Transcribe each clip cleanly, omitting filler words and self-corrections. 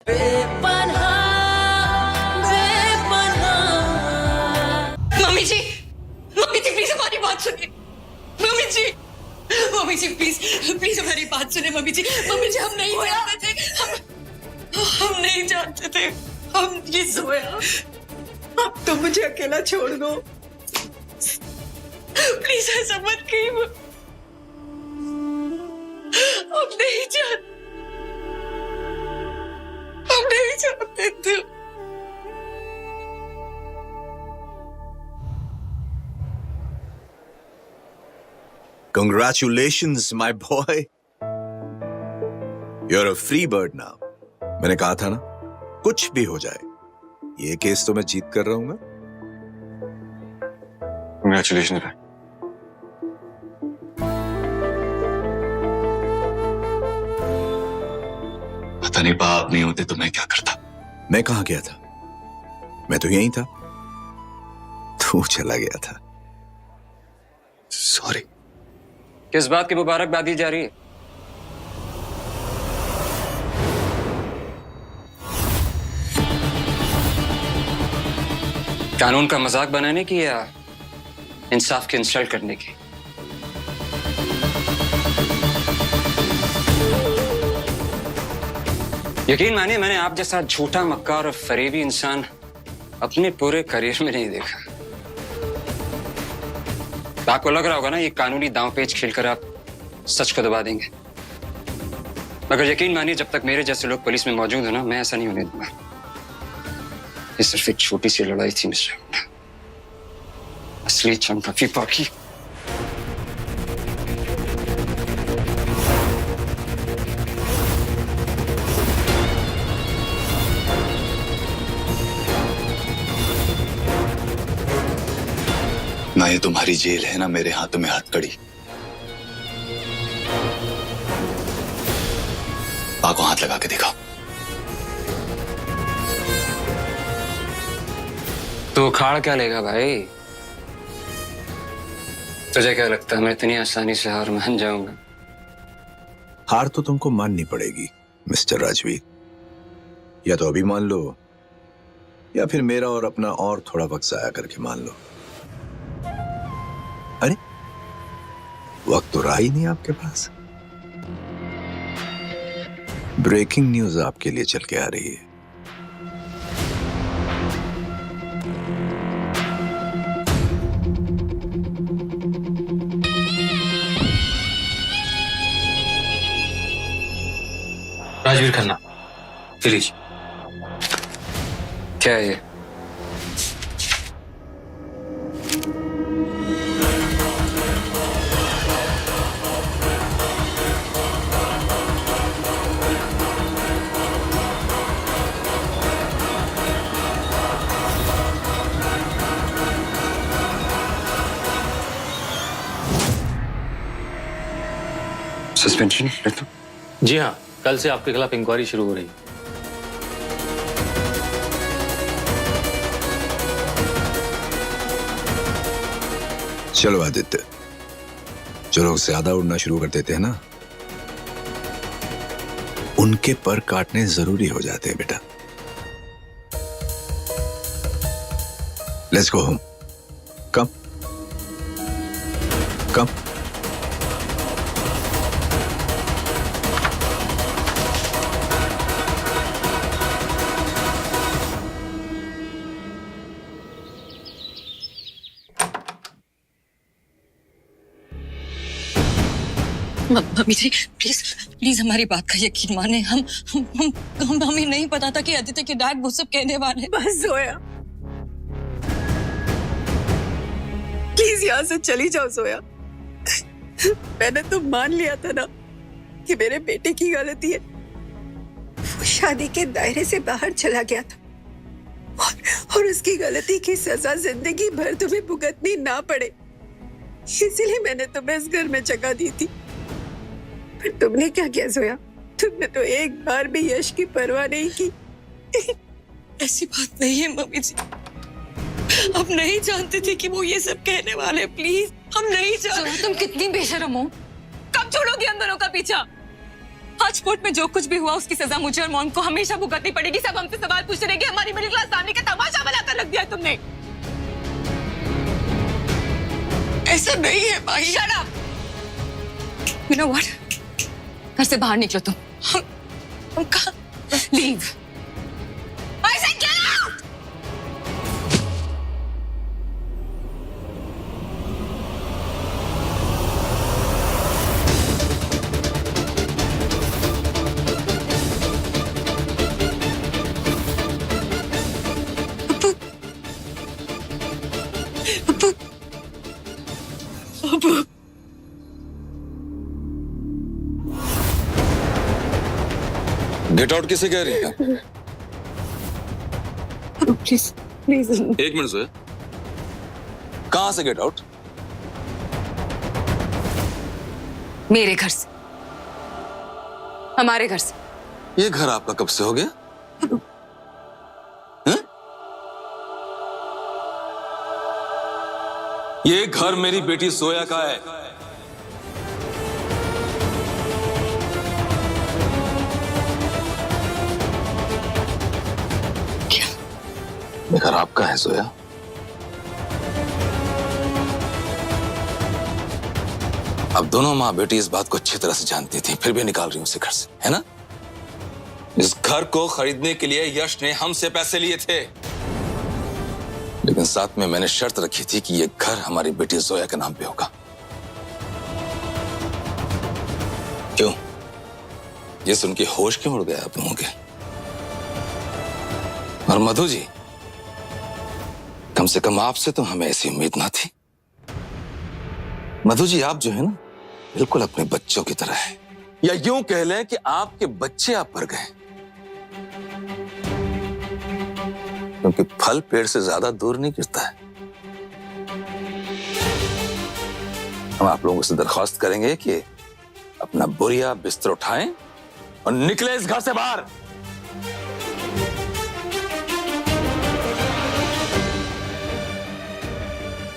बेपनाह, बेपनाह। Mummy जी please हमारी बात सुनिए। मम्मी जी प्लीज प्लीज हमारी बात सुनिए। मम्मी जी हम नहीं जानते थे, हम नहीं जानते थे। हम ये जोया, अब तो मुझे अकेला छोड़ दो प्लीज, ऐसा मत कहिए। हम नहीं जानते थे। Congratulations, my boy. You're a free bird now. मैंने कहा था ना, कुछ भी हो जाए, ये केस तो मैं जीत कर रहूंगा। Congratulations, भाई। पता नहीं बाप नहीं होते तो मैं क्या करता। मैं कहाँ गया था? मैं तो यहीं था, तू चला गया था। सॉरी। किस बात की मुबारकबाद दी जा रही है? कानून का मजाक बनाने की या इंसाफ की इंसल्ट करने की? यकीन मानिए, मैंने आप जैसा झूठा, मक्कार और फरेबी इंसान अपने पूरे करियर में नहीं देखा। तो आपको लग रहा होगा ना, ये कानूनी दांव पेच खेलकर आप सच को दबा देंगे, मगर यकीन मानिए, जब तक मेरे जैसे लोग पुलिस में मौजूद हो ना, मैं ऐसा नहीं होने दूंगा। ये सिर्फ एक छोटी सी लड़ाई थी मिस्टर। असली जंग काफी बाकी। ना ये तुम्हारी जेल है, ना मेरे हाथों में हथकड़ी। को हाथ लगा के दिखाओ। तो उखाड़ क्या लेगा भाई? तुझे क्या लगता है मैं इतनी आसानी से हार मान जाऊंगा? हार तो तुमको माननी पड़ेगी मिस्टर राजवीर। या तो अभी मान लो, या फिर मेरा और अपना और थोड़ा वक्त जाया करके मान लो। अरे वक्त तो रहा ही नहीं आपके पास। ब्रेकिंग न्यूज आपके लिए चल के आ रही है। राजवीर खन्ना, प्लीज। क्या है ये? Suspension letter? जी हाँ, कल से आपके खिलाफ इंक्वायरी शुरू हो रही है। चलो आदित्य, जो लोग ज्यादा उड़ना शुरू कर देते हैं ना, उनके पर काटने जरूरी हो जाते हैं बेटा। Let's go home. Come come. Mummy जी प्लीज प्लीज हमारी बात का यकीन माने। हमें नहीं पता था कि आदित्य के डैड वो सब कहने वाले। बस जोया, प्लीज यहाँ से चली जाओ जोया। मैंने तो मान लिया था ना कि मेरे बेटे की गलती है। वो शादी के दायरे से बाहर चला गया था और उसकी गलती की सजा जिंदगी भर तुम्हें भुगतनी ना पड़े, इसीलिए मैंने तुम्हें इस घर में जगह दी थी। पर तुमने क्या किया जोया? तुमने तो एक बार भी यश की परवाह नहीं की। ऐसी बात नहीं है मम्मी जी, हम नहीं जानते थे कि वो ये सब कहने वाले। प्लीज हम नहीं जानते। तुम कितनी बेशरम हो। कब छोड़ोगी हम दोनों का पीछा? आज कोर्ट में जो कुछ भी हुआ उसकी सजा मुझे और मॉम को हमेशा भुगतनी पड़ेगी। सब हमसे सवाल पूछते रहेंगे। हमारी मिडिल क्लास फैमिली का तमाशा बनाकर रख दिया तुमने। ऐसा नहीं है भाई। Shut up. You know what, घर से बाहर निकलो तुम। हम कहाँ? Leave. I said get out. Get out किसे कह रही है? Please please. एक मिनट सोया, कहां से गेट आउट? मेरे घर से, हमारे घर से। ये घर आपका कब से हो गया? हैं? ये घर मेरी बेटी सोया का है। ये घर आपका है सोया? अब दोनों माँ बेटी इस बात को अच्छी तरह से जानती थी, फिर भी निकाल रही हूं उसे घर से, है ना? इस घर को खरीदने के लिए यश ने हमसे पैसे लिए थे, लेकिन साथ में मैंने शर्त रखी थी कि ये घर हमारी बेटी जोया के नाम पे होगा। क्यों? ये सुन के होश क्यों उड़ गया आप लोगों के? और मधु जी, कम से कम आपसे तो हमें ऐसी उम्मीद ना थी। मधु जी, आप जो है ना, बिल्कुल अपने बच्चों की तरह है, या यूं कह लें कि आपके बच्चे आप पर गए, क्योंकि फल पेड़ से ज्यादा दूर नहीं गिरता है। हम आप लोगों से दरख्वास्त करेंगे कि अपना बोरिया बिस्तर उठाएं और निकले इस घर से बाहर।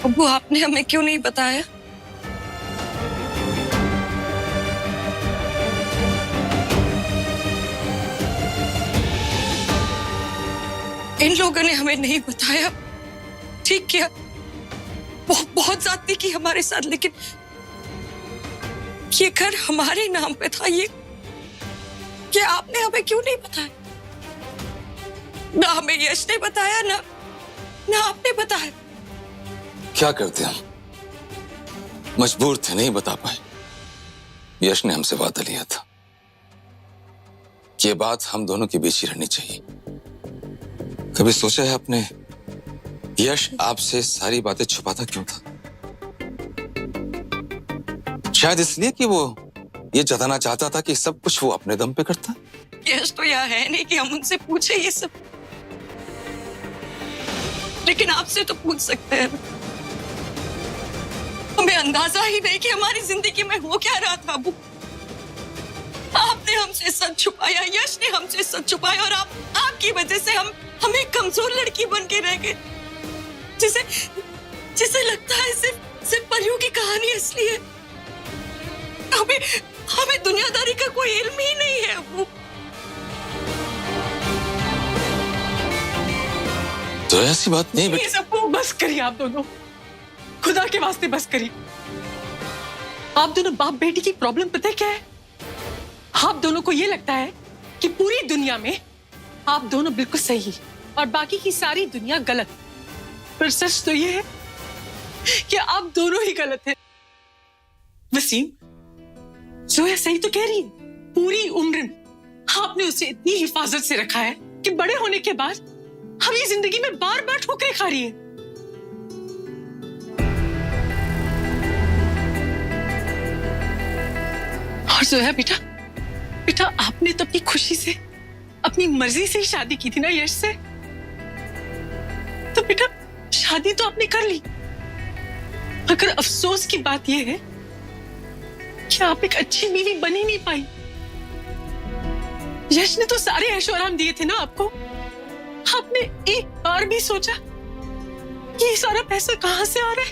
अब्बू, आपने हमें क्यों नहीं बताया? इन लोगों ने हमें नहीं बताया। ठीक किया, बहुत ज्यादती की हमारे साथ, लेकिन ये घर हमारे नाम पे था। ये आपने हमें क्यों नहीं बताया? ना हमें यश ने बताया, ना आपने बताया। क्या करते हम, मजबूर थे, नहीं बता पाए। यश ने हमसे वादा लिया था कि ये बात हम दोनों के बीच ही रहनी चाहिए। कभी सोचा है आपने, यश आपसे सारी बातें छुपाता क्यों था? शायद इसलिए कि वो ये जताना चाहता था कि सब कुछ वो अपने दम पे करता। यश तो यहाँ है नहीं कि हम उनसे पूछे ये सब, लेकिन आपसे तो पूछ सकते हैं। हमें अंदाजा ही नहीं कि हमारी जिंदगी में हो क्या रहा था। अबू, आपने हमसे सच छुपाया, यश ने हमसे सच छुपाया, और आपकी वजह से हम एक कमजोर लड़की बन के रह गए, जिसे लगता है सिर्फ परियों की कहानी असली है। हमें दुनियादारी का कोई इल्म ही नहीं है। अबू, तो ऐसी बात नहीं। ये सब बस करिए आप दोनों, खुदा के वास्ते बस करिए। आप दोनों बाप बेटी की प्रॉब्लम पता है क्या है? आप दोनों को ये लगता है कि पूरी दुनिया में आप दोनों बिल्कुल सही और बाकी की सारी दुनिया गलत, पर सच तो ये है कि आप दोनों ही गलत हैं। वसीम, जोया सही तो कह रही है। पूरी उम्र आपने उसे इतनी हिफाजत से रखा है कि बड़े होने के बाद हम ये जिंदगी में बार बार ठोकरें खा रही है। और जोया बेटा आपने तो अपनी खुशी से, अपनी मर्जी से ही शादी की थी ना यश से, तो बेटा शादी तो आपने कर ली, मगर अफसोस की बात यह है कि आप एक अच्छी बीवी बन ही नहीं पाई। यश ने तो सारे ऐशो आराम दिए थे ना आपको। आपने एक बार भी सोचा कि ये सारा पैसा कहां से आ रहा है?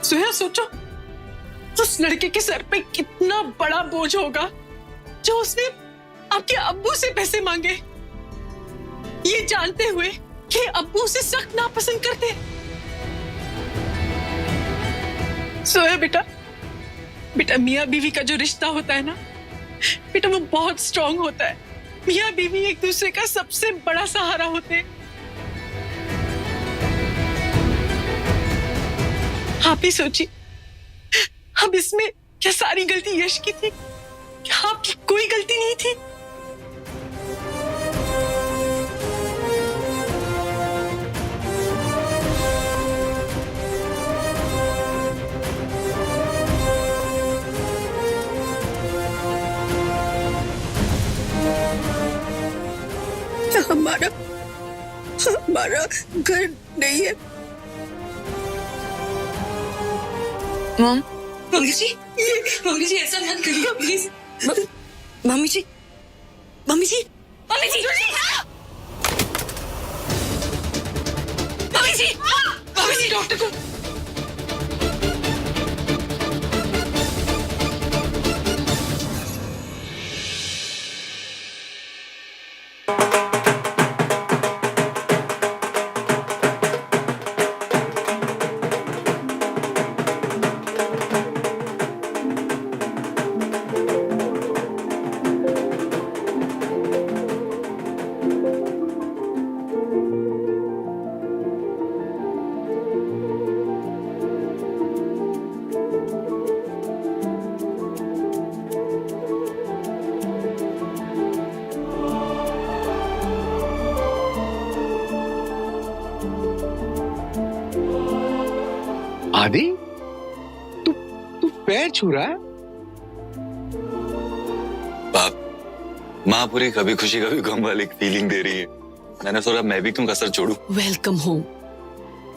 जोया सोचो, उस लड़के के सर पे कितना बड़ा बोझ होगा जो उसने आपके अब्बू से पैसे मांगे, ये जानते हुए कि अब्बू उसे सख्त नापसंद करते। सोया बेटा, बेटा मियाँ बीवी का जो रिश्ता होता है ना बेटा, वो बहुत स्ट्रांग होता है। मियाँ बीवी एक दूसरे का सबसे बड़ा सहारा होते हैं। आप ही सोचिए, अब इसमें क्या सारी गलती यश की थी? क्या आपकी कोई गलती नहीं थी? हमारा हमारा घर नहीं है। मम्मी जी ऐसा मत करिए प्लीज। मम्मी जी, मम्मी जी, मम्मी जी, मम्मी जी, मम्मी जी, डॉक्टर को। आदि, तू तू पैर छू रहा है? बाप, माँ पूरी कभी खुशी कभी गम वाली फीलिंग दे रही है। मैंने सोचा मैं भी क्यों कसर छोड़ू। Welcome home.